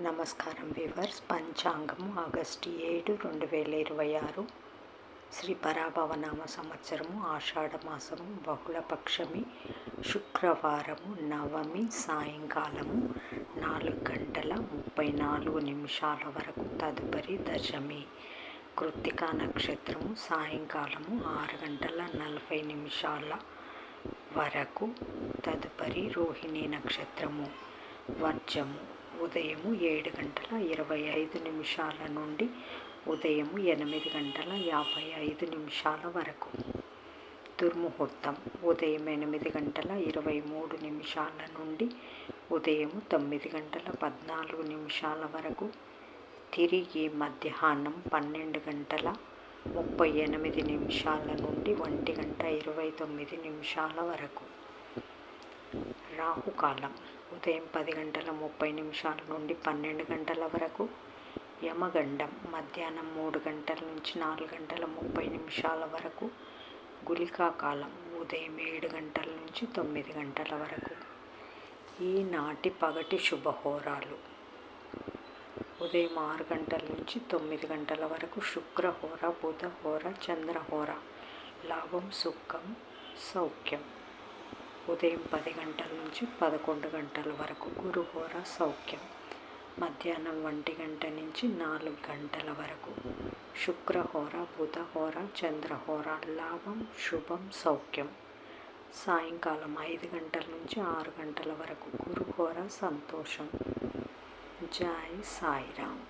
నమస్కారం viewers. పంచాంగము August 7, 2026 Shri పరాభవనామ సంవత్సరము ఆషాఢమాసము బహుళపక్షమి శుక్రవారము నవమి సాయంకాలము 4:34 వరకు. తదుపరి దశమి. కృత్తికా నక్షత్రము సాయంకాలము 6:40 వరకు. తదుపరి రోహిణీ నక్షత్రము. వర్జము ఉదయము 7:25 నుండి ఉదయము 8:55 వరకు. దుర్ముహూర్తం ఉదయం 8:23 నుండి ఉదయము 9:14 వరకు. తిరిగి మధ్యాహ్నం 12:38 నుండి 1:29 వరకు. రాహుకాలం ఉదయం 10:30 నుండి 12 గంటల వరకు. యమగండం మధ్యాహ్నం 3 గంటల నుంచి 4:30 వరకు. గుళికా కాలం ఉదయం 7 గంటల నుంచి 9 గంటల వరకు. ఈనాటి పగటి శుభహోరాలు: ఉదయం 6 గంటల నుంచి 9 గంటల వరకు శుక్రహోర, బుధహోర, చంద్రహోర. లాభం సుఖం సౌఖ్యం. ఉదయం 10 గంటల నుంచి 11 గంటల వరకు గురుహోర సౌఖ్యం. మధ్యాహ్నం 1 గంట నుంచి 4 గంటల వరకు శుక్రహోర, బుధహోర, చంద్రహోర. లాభం శుభం సౌఖ్యం. సాయంకాలం 5 గంటల నుంచి 6 గంటల వరకు గురుహోర సంతోషం. జై సాయిరామ్.